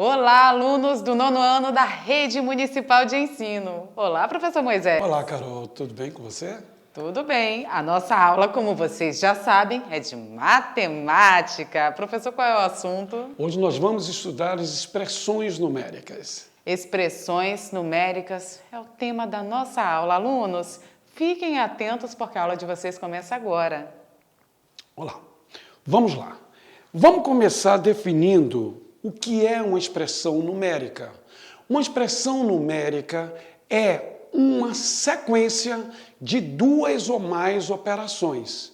Olá, alunos do 9º ano da Rede Municipal de Ensino. Olá, professor Moisés. Olá, Carol. Tudo bem com você? Tudo bem. A nossa aula, como vocês já sabem, é de matemática. Professor, qual é o assunto? Hoje nós vamos estudar as expressões numéricas. Expressões numéricas é o tema da nossa aula. Alunos, fiquem atentos porque a aula de vocês começa agora. Olá. Vamos lá. Vamos começar definindo o que é uma expressão numérica. Uma expressão numérica é uma sequência de duas ou mais operações.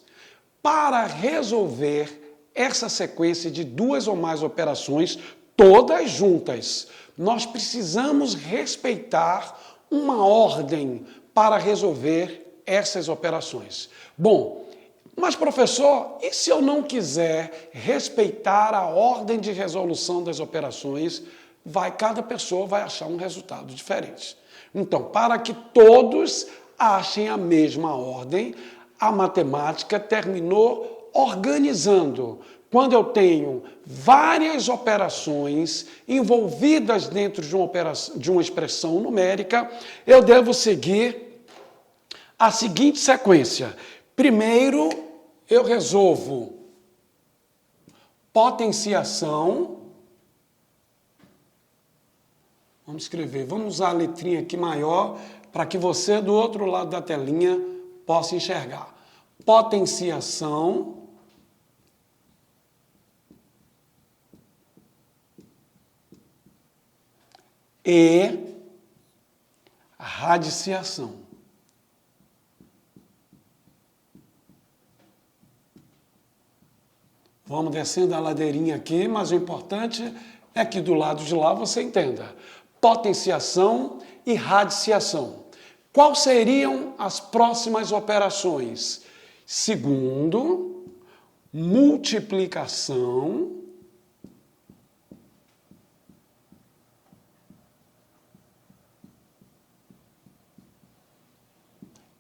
Para resolver essa sequência de duas ou mais operações, todas juntas, nós precisamos respeitar uma ordem para resolver essas operações. Bom, mas, professor, e se eu não quiser respeitar a ordem de resolução das operações, cada pessoa vai achar um resultado diferente. Então, para que todos achem a mesma ordem, a matemática terminou organizando. Quando eu tenho várias operações envolvidas dentro de uma expressão numérica, eu devo seguir a seguinte sequência. Primeiro, eu resolvo potenciação. Vamos escrever, vamos usar a letrinha aqui maior para que você do outro lado da telinha possa enxergar. Potenciação e radiciação. Vamos descendo a ladeirinha aqui, mas o importante é que do lado de lá você entenda. Potenciação e radiciação. Quais seriam as próximas operações? Segundo, multiplicação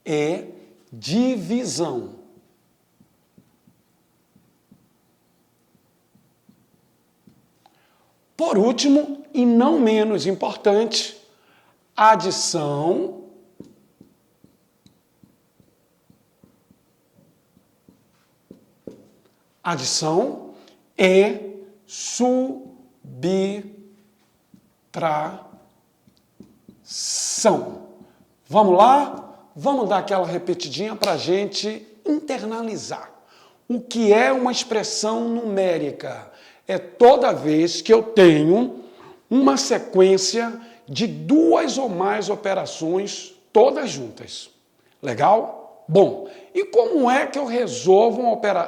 e divisão. Por último, e não menos importante, adição e subtração. Vamos lá? Vamos dar aquela repetidinha para a gente internalizar. O que é uma expressão numérica? É toda vez que eu tenho uma sequência de duas ou mais operações todas juntas. Legal? Bom, e como é que eu resolvo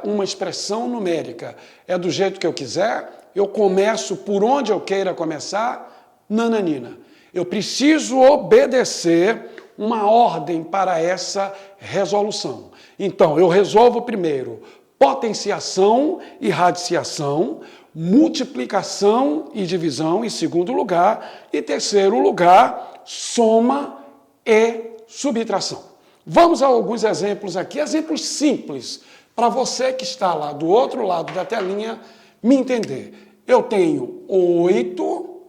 uma expressão numérica? É do jeito que eu quiser? Eu começo por onde eu queira começar? Nananina. Eu preciso obedecer uma ordem para essa resolução. Então, eu resolvo primeiro potenciação e radiciação, multiplicação e divisão em segundo lugar, e terceiro lugar, soma e subtração. Vamos a alguns exemplos aqui, exemplos simples, para você que está lá do outro lado da telinha me entender. Eu tenho 8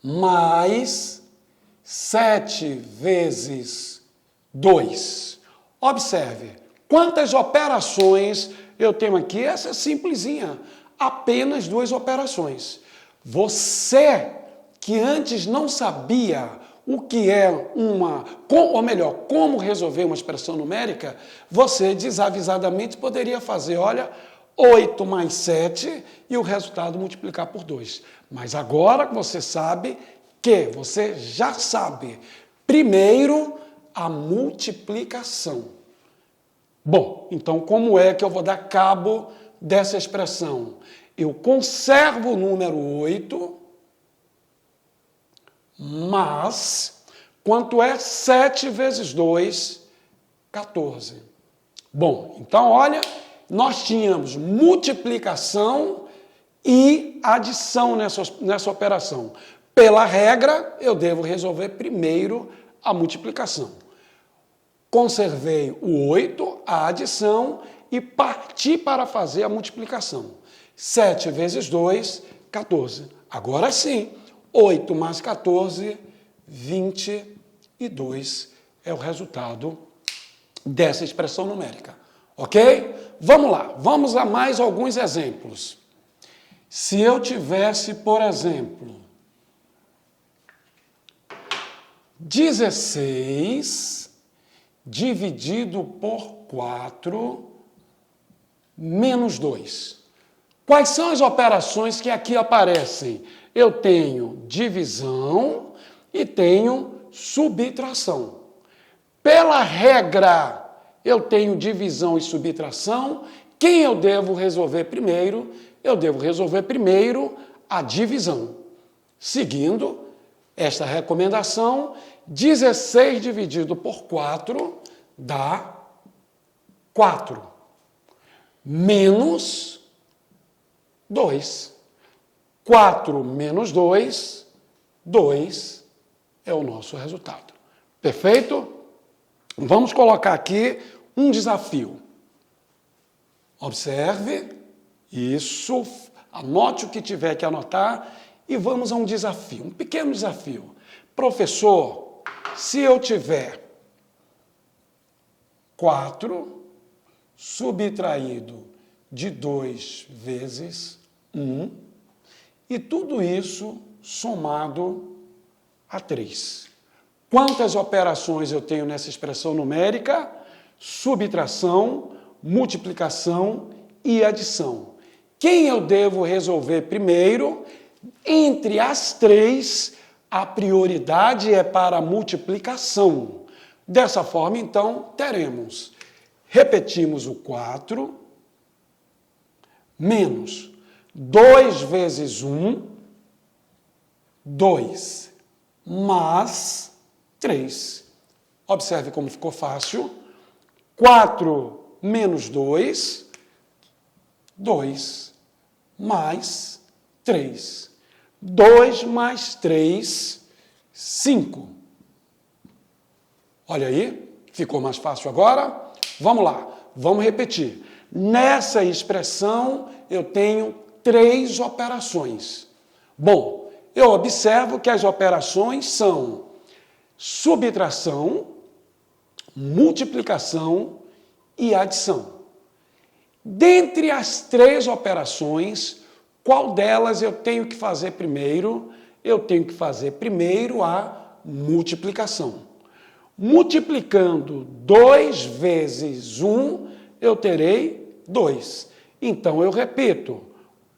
mais 7 vezes 2. Observe, quantas operações eu tenho aqui? Essa é simplesinha. Apenas duas operações. Você que antes não sabia o que é como resolver uma expressão numérica, você desavisadamente poderia fazer, olha, 8 mais 7 e o resultado multiplicar por 2. Mas agora você sabe que você já sabe. Primeiro, a multiplicação. Bom, então como é que eu vou dar cabo dessa expressão? Eu conservo o número 8, mas quanto é 7 vezes 2? 14. Bom, então olha, nós tínhamos multiplicação e adição nessa operação. Pela regra, eu devo resolver primeiro a multiplicação. Conservei o 8, a adição, e parti para fazer a multiplicação. 7 vezes 2, 14. Agora sim, 8 mais 14, 22 é o resultado dessa expressão numérica. Ok? Vamos lá, vamos a mais alguns exemplos. Se eu tivesse, por exemplo, 16 dividido por 4 menos 2. Quais são as operações que aqui aparecem? Eu tenho divisão e tenho subtração. Pela regra, eu tenho divisão e subtração. Quem eu devo resolver primeiro? Eu devo resolver primeiro a divisão. Seguindo esta recomendação, 16 dividido por 4 dá 4. Menos 2. 4 menos 2, 2 é o nosso resultado. Perfeito? Vamos colocar aqui um desafio. Observe, isso, anote o que tiver que anotar e vamos a um desafio, um pequeno desafio. Professor, se eu tiver 4 subtraído de 2 vezes 1 e tudo isso somado a 3. Quantas operações eu tenho nessa expressão numérica? Subtração, multiplicação e adição. Quem eu devo resolver primeiro? Entre as 3, a prioridade é para a multiplicação. Dessa forma, então, teremos, repetimos o 4, menos 2 vezes 1, 2, mais 3. Observe como ficou fácil. 4 menos 2, 2 mais 3. 2 mais 3, 5. Olha aí, ficou mais fácil agora? Vamos lá, vamos repetir. Nessa expressão, eu tenho 3 operações. Bom, eu observo que as operações são subtração, multiplicação e adição. Dentre as 3 operações, qual delas eu tenho que fazer primeiro? Eu tenho que fazer primeiro a multiplicação. Multiplicando 2 vezes 1, eu terei 2. Então, eu repito,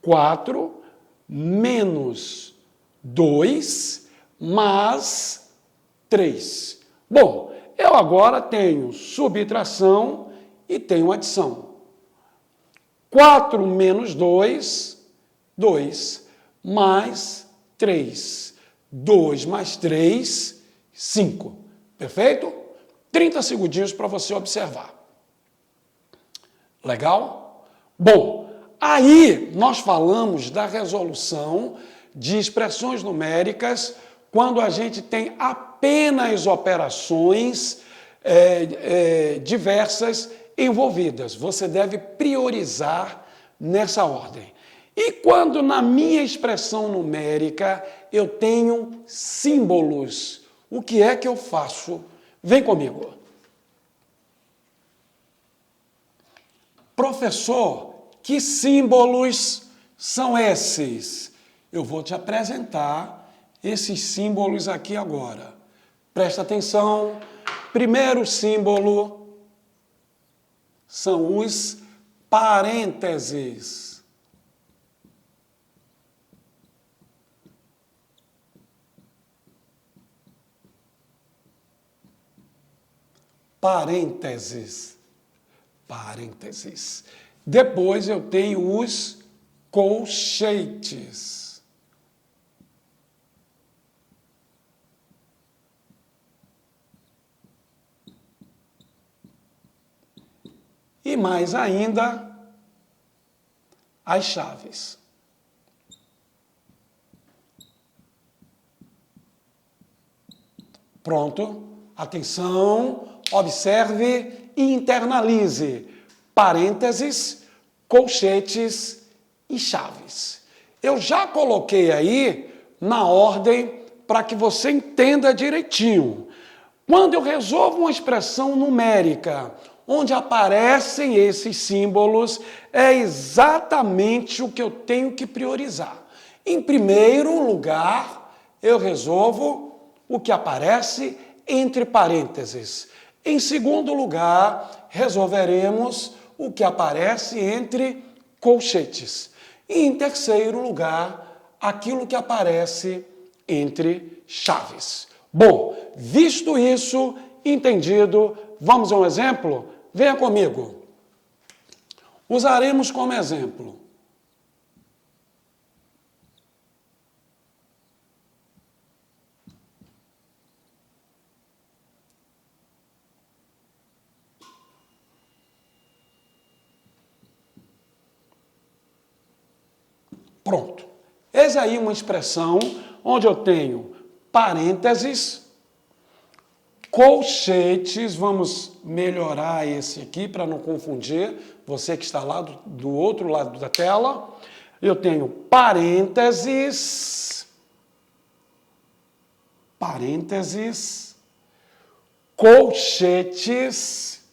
4 menos 2 mais 3. Bom, eu agora tenho subtração e tenho adição. 4 menos 2, 2, mais 3. 2 mais 3, 5. Perfeito? 30 segundinhos para você observar. Legal? Bom, aí nós falamos da resolução de expressões numéricas quando a gente tem apenas operações diversas envolvidas. Você deve priorizar nessa ordem. E quando na minha expressão numérica eu tenho símbolos, o que é que eu faço? Vem comigo. Professor, que símbolos são esses? Eu vou te apresentar esses símbolos aqui agora. Presta atenção. Primeiro símbolo são os parênteses. Parênteses. Parênteses. Depois eu tenho os colchetes. E mais ainda, as chaves. Pronto? Atenção, observe e internalize. Parênteses, colchetes e chaves. Eu já coloquei aí na ordem para que você entenda direitinho. Quando eu resolvo uma expressão numérica, onde aparecem esses símbolos, é exatamente o que eu tenho que priorizar. Em primeiro lugar, eu resolvo o que aparece entre parênteses. Em segundo lugar, resolveremos o que aparece entre colchetes. E em terceiro lugar, aquilo que aparece entre chaves. Bom, visto isso, entendido, vamos a um exemplo? Venha comigo. Usaremos como exemplo. Pronto. Eis aí uma expressão onde eu tenho parênteses, colchetes, vamos melhorar esse aqui para não confundir, você que está lá do outro lado da tela. Eu tenho parênteses, colchetes,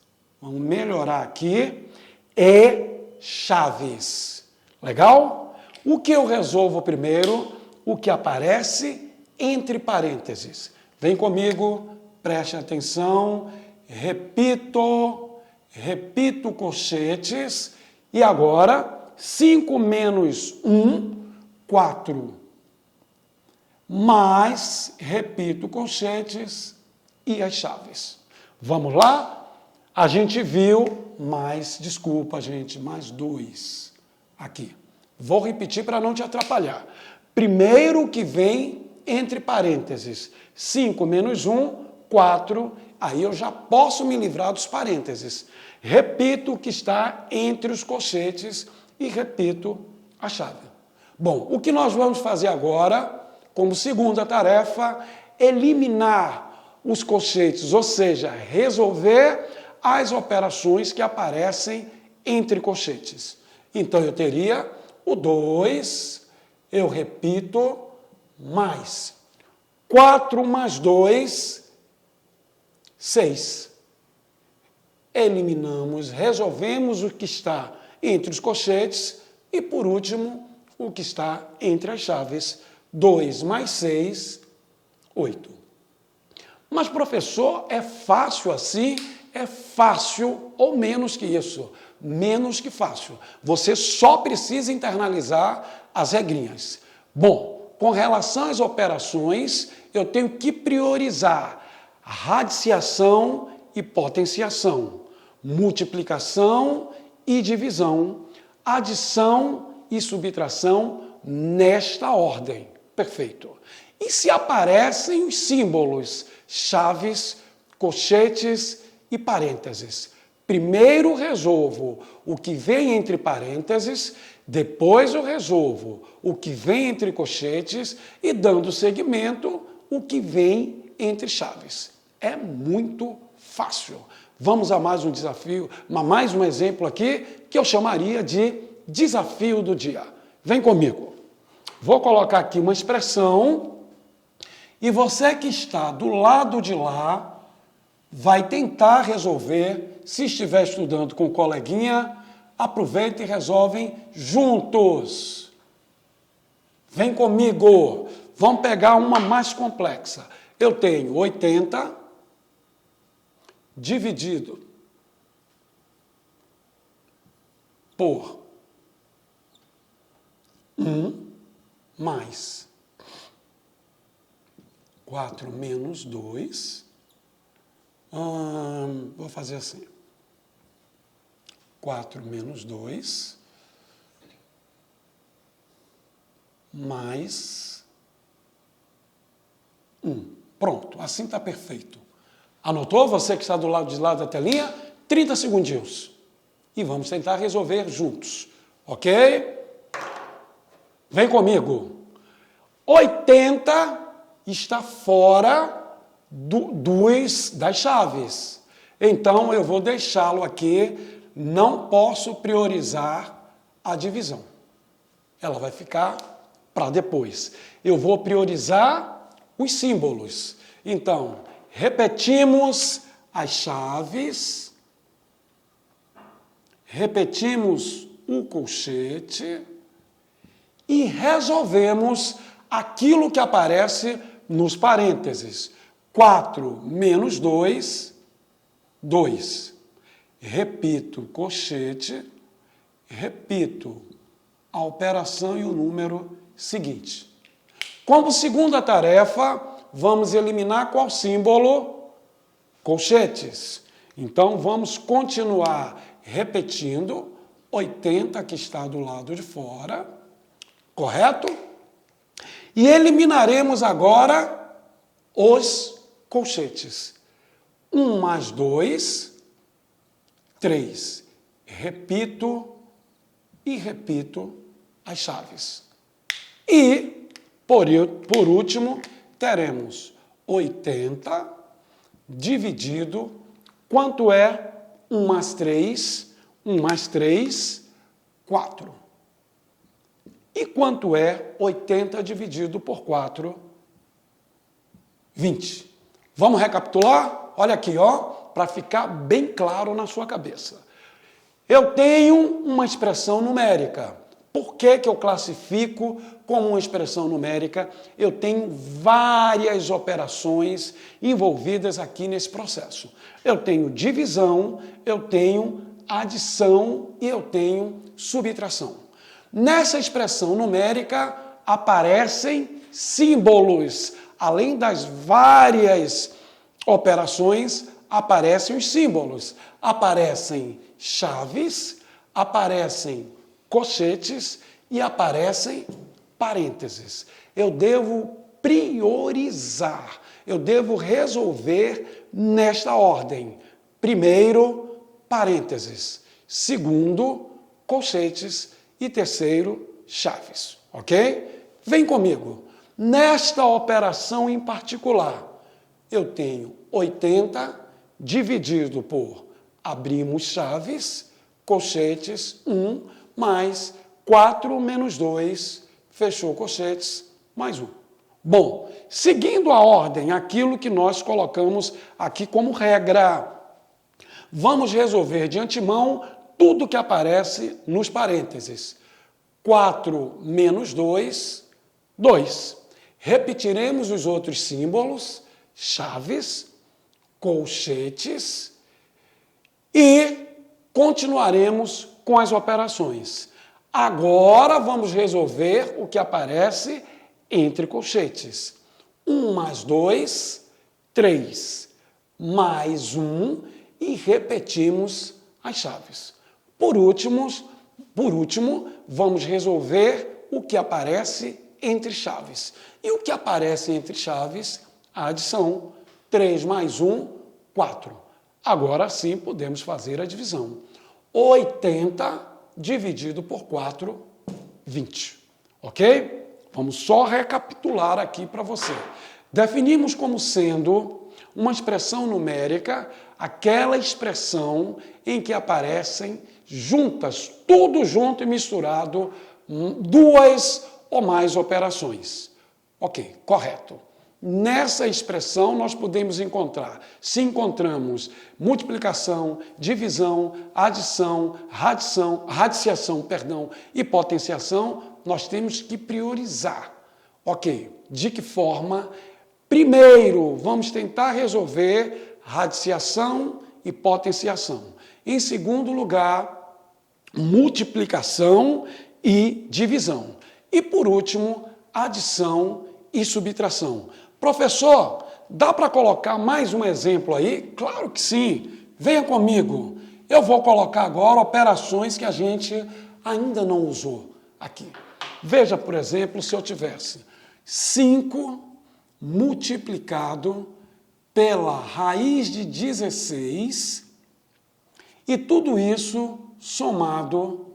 vamos melhorar aqui, e chaves. Legal? O que eu resolvo primeiro? O que aparece entre parênteses. Vem comigo, preste atenção, repito colchetes, e agora 5 menos 1, 4. Mais, repito colchetes e as chaves. Vamos lá? A gente viu mais, desculpa gente, mais 2 aqui. Vou repetir para não te atrapalhar. Primeiro o que vem entre parênteses. 5 menos 1, 4. Aí eu já posso me livrar dos parênteses. Repito o que está entre os colchetes e repito a chave. Bom, o que nós vamos fazer agora, como segunda tarefa, eliminar os colchetes, ou seja, resolver as operações que aparecem entre colchetes. Então eu teria o 2, eu repito, mais 4 mais 2, 6. Eliminamos, resolvemos o que está entre os colchetes e, por último, o que está entre as chaves. 2 mais 6, 8. Mas, professor, é fácil assim? É fácil ou menos que isso? Menos que fácil. Você só precisa internalizar as regrinhas. Bom, com relação às operações, eu tenho que priorizar radiciação e potenciação, multiplicação e divisão, adição e subtração nesta ordem. Perfeito. E se aparecem os símbolos, chaves, colchetes e parênteses? Primeiro resolvo o que vem entre parênteses, depois eu resolvo o que vem entre colchetes e, dando seguimento, o que vem entre chaves. É muito fácil. Vamos a mais um desafio, mais um exemplo aqui, que eu chamaria de desafio do dia. Vem comigo. Vou colocar aqui uma expressão e você que está do lado de lá vai tentar resolver. Se estiver estudando com um coleguinha, aproveita e resolvem juntos. Vem comigo. Vamos pegar uma mais complexa. Eu tenho 80 dividido por 1 mais 4 menos 2. Vou fazer assim. 4 menos 2 mais 1. Pronto, assim está perfeito. Anotou? Você que está do lado de lá da telinha? 30 segundinhos. E vamos tentar resolver juntos. Ok? Vem comigo. 80 está fora das chaves. Então, eu vou deixá-lo aqui. Não posso priorizar a divisão. Ela vai ficar para depois. Eu vou priorizar os símbolos. Então, repetimos as chaves, repetimos o colchete e resolvemos aquilo que aparece nos parênteses. 4 menos 2, 2. Repito o colchete, repito a operação e o número seguinte. Como segunda tarefa, vamos eliminar qual símbolo? Colchetes. Então, vamos continuar repetindo 80, que está do lado de fora, correto? E eliminaremos agora os colchetes. 1 mais 2, 3. Repito e repito as chaves. E, por último, teremos 80 dividido, quanto é 1 mais 3? 1 mais 3, 4. E quanto é 80 dividido por 4? 20. Vamos recapitular? Olha aqui, ó, para ficar bem claro na sua cabeça. Eu tenho uma expressão numérica. Por que eu classifico como uma expressão numérica? Eu tenho várias operações envolvidas aqui nesse processo. Eu tenho divisão, eu tenho adição e eu tenho subtração. Nessa expressão numérica aparecem símbolos. Além das várias operações, aparecem os símbolos. Aparecem chaves, aparecem colchetes e aparecem parênteses. Eu devo priorizar, eu devo resolver nesta ordem. Primeiro, parênteses. Segundo, colchetes. E terceiro, chaves. Ok? Vem comigo. Nesta operação em particular, eu tenho 80 dividido por, abrimos chaves, colchetes, 1, mais 4 menos 2, fechou colchetes, mais 1. Bom, seguindo a ordem, aquilo que nós colocamos aqui como regra, vamos resolver de antemão tudo que aparece nos parênteses. 4 menos 2, 2. Repetiremos os outros símbolos, chaves, colchetes e continuaremos com as operações. Agora vamos resolver o que aparece entre colchetes. 1 mais 2, 3, mais 1 e repetimos as chaves. Por último, vamos resolver o que aparece entre chaves. E o que aparece entre chaves? A adição. 3 mais 1, 4. Agora sim podemos fazer a divisão. 80 dividido por 4, 20. Ok? Vamos só recapitular aqui para você. Definimos como sendo uma expressão numérica aquela expressão em que aparecem juntas, tudo junto e misturado, duas ou mais operações. Ok, correto. Nessa expressão nós podemos encontrar, se encontramos multiplicação, divisão, adição, radiciação e potenciação, nós temos que priorizar. Ok, de que forma? Primeiro, vamos tentar resolver radiciação e potenciação. Em segundo lugar, multiplicação e divisão. E por último, adição e subtração. Professor, dá para colocar mais um exemplo aí? Claro que sim. Venha comigo. Eu vou colocar agora operações que a gente ainda não usou aqui. Veja, por exemplo, se eu tivesse 5 multiplicado pela raiz de 16 e tudo isso somado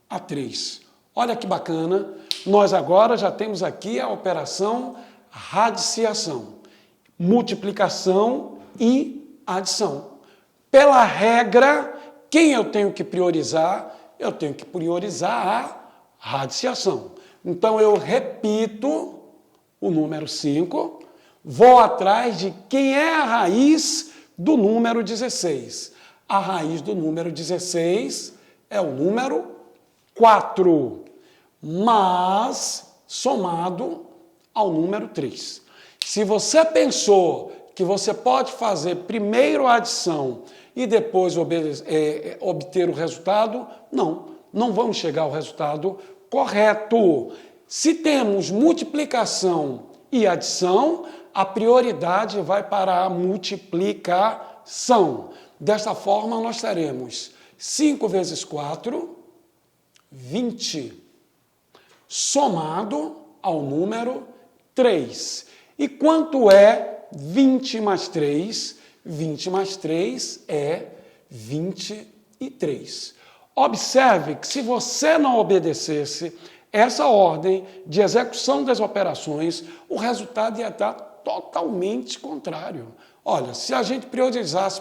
a 3. Olha que bacana. Nós agora já temos aqui a operação radiciação, multiplicação e adição. Pela regra, quem eu tenho que priorizar? Eu tenho que priorizar a radiciação. Então, eu repito o número 5, vou atrás de quem é a raiz do número 16. A raiz do número 16 é o número 4, mas somado ao número 3. Se você pensou que você pode fazer primeiro a adição e depois obter o resultado, não vamos chegar ao resultado correto. Se temos multiplicação e adição, a prioridade vai para a multiplicação. Desta forma, nós teremos 5 vezes 4, 20, somado ao número 3. E quanto é 20 mais 3? 20 mais 3 é 23. Observe que se você não obedecesse essa ordem de execução das operações, o resultado ia dar totalmente contrário. Olha, se a gente priorizasse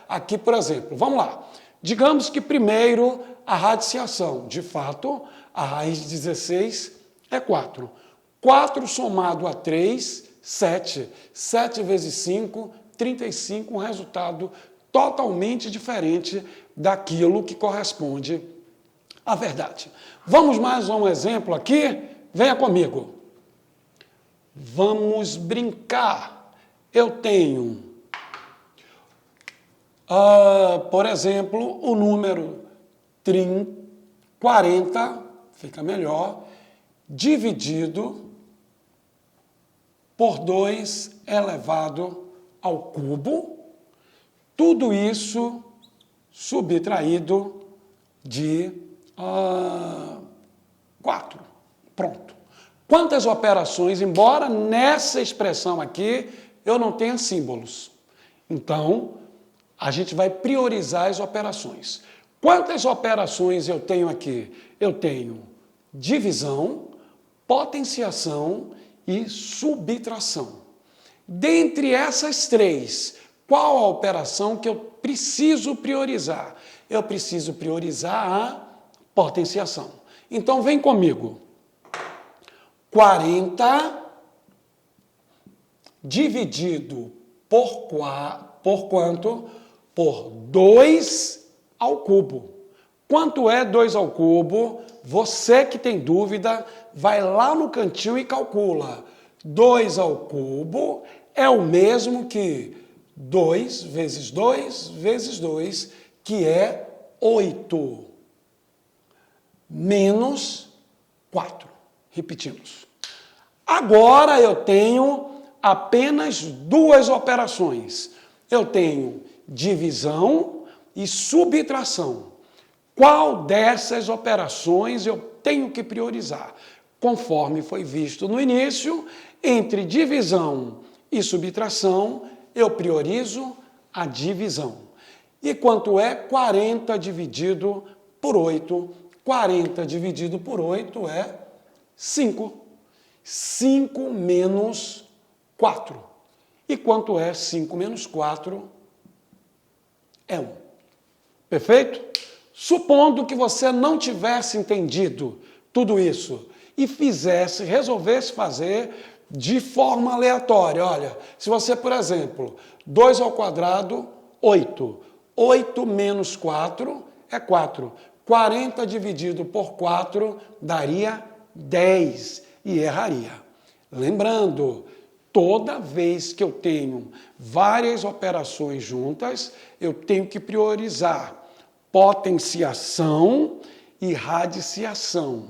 aqui, por exemplo, vamos lá. Digamos que primeiro a radiciação. De fato, a raiz de 16 é 4. 4 somado a 3, 7. 7 vezes 5, 35. Um resultado totalmente diferente daquilo que corresponde à verdade. Vamos mais a um exemplo aqui? Venha comigo. Vamos brincar. Eu tenho, por exemplo, o número 40, fica melhor, dividido por 2 elevado ao cubo. Tudo isso subtraído de 4. Pronto. Quantas operações, embora nessa expressão aqui eu não tenha símbolos. Então, a gente vai priorizar as operações. Quantas operações eu tenho aqui? Eu tenho divisão, potenciação e subtração. Dentre essas 3, qual a operação que eu preciso priorizar? Eu preciso priorizar a potenciação. Então, vem comigo. 40 dividido por quanto? Por 2 ao cubo. Quanto é 2 ao cubo? Você que tem dúvida, vai lá no cantinho e calcula. 2 ao cubo é o mesmo que 2 vezes 2 vezes 2, que é 8. Menos 4. Repetimos. Agora eu tenho apenas 2 operações. Eu tenho divisão e subtração. Qual dessas operações eu tenho que priorizar? Conforme foi visto no início, entre divisão e subtração, eu priorizo a divisão. E quanto é 40 dividido por 8? 40 dividido por 8 é 5. 5 menos 4. E quanto é 5 menos 4? É 1. Perfeito? Supondo que você não tivesse entendido tudo isso e resolvesse fazer de forma aleatória. Olha, se você, por exemplo, 2 ao quadrado, 8. 8 menos 4 é 4. 40 dividido por 4 daria 10 e erraria. Lembrando, toda vez que eu tenho várias operações juntas, eu tenho que priorizar potenciação e radiciação,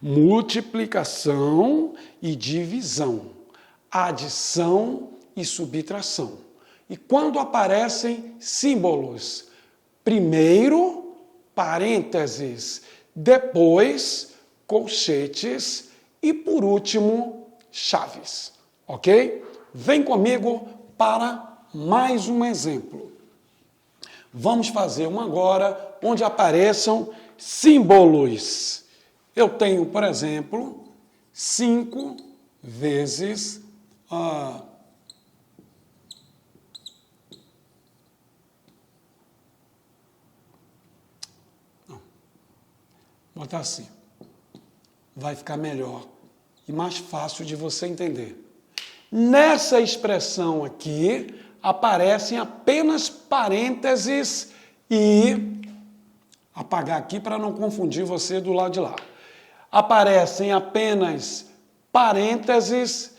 multiplicação e divisão, adição e subtração. E quando aparecem símbolos, primeiro parênteses, depois colchetes e, por último, chaves. Ok? Vem comigo para mais um exemplo. Vamos fazer um agora onde apareçam símbolos. Eu tenho, por exemplo, 5 vezes... Vou botar assim. vai ficar melhor e mais fácil de você entender. Nessa expressão aqui, aparecem apenas parênteses e... apagar aqui para não confundir você do lado de lá. Aparecem apenas parênteses,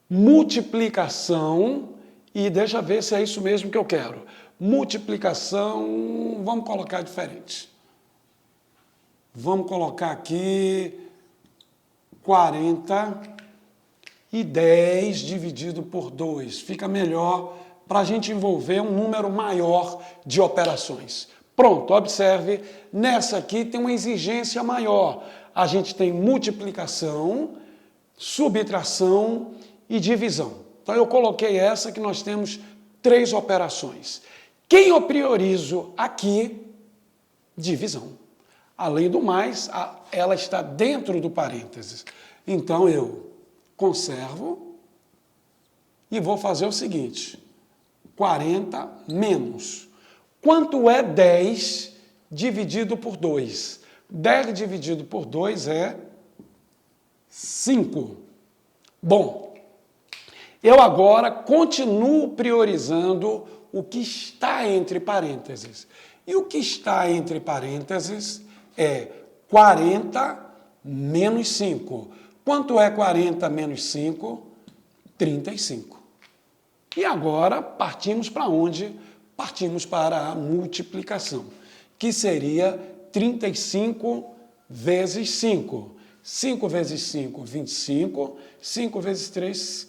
multiplicação, e deixa eu ver se é isso mesmo que eu quero. Multiplicação, vamos colocar diferente. Vamos colocar aqui 40 e 10 dividido por 2. Fica melhor para a gente envolver um número maior de operações. Pronto, observe, nessa aqui tem uma exigência maior. A gente tem multiplicação, subtração e divisão. Então eu coloquei essa que nós temos 3 operações. Quem eu priorizo aqui? Divisão. Além do mais, ela está dentro do parênteses. Então eu conservo e vou fazer o seguinte, 40 menos. Quanto é 10 dividido por 2? 10 dividido por 2 é 5. Bom, eu agora continuo priorizando o que está entre parênteses. E o que está entre parênteses é 40 menos 5. Quanto é 40 menos 5? 35. E agora partimos para onde? Partimos para a multiplicação, que seria 35 vezes 5. 5 vezes 5, 25. 5 vezes 3,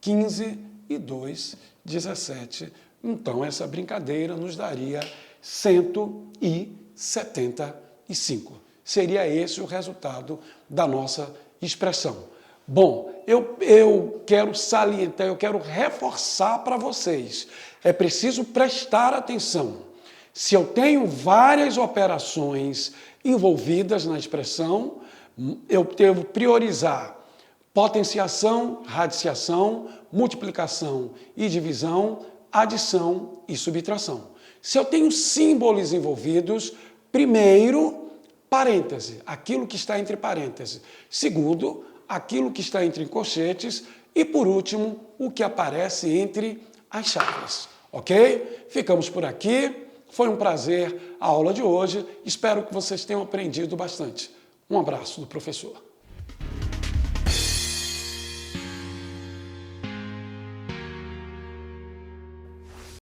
15. E 2, 17. Então, essa brincadeira nos daria 175. Seria esse o resultado da nossa expressão. Bom, eu quero salientar, eu quero reforçar para vocês. É preciso prestar atenção. Se eu tenho várias operações envolvidas na expressão, eu devo priorizar potenciação, radiciação, multiplicação e divisão, adição e subtração. Se eu tenho símbolos envolvidos, primeiro, parêntese, aquilo que está entre parênteses. Segundo, aquilo que está entre colchetes. E, por último, o que aparece entre as chaves. Ok? Ficamos por aqui. Foi um prazer a aula de hoje. Espero que vocês tenham aprendido bastante. Um abraço do professor.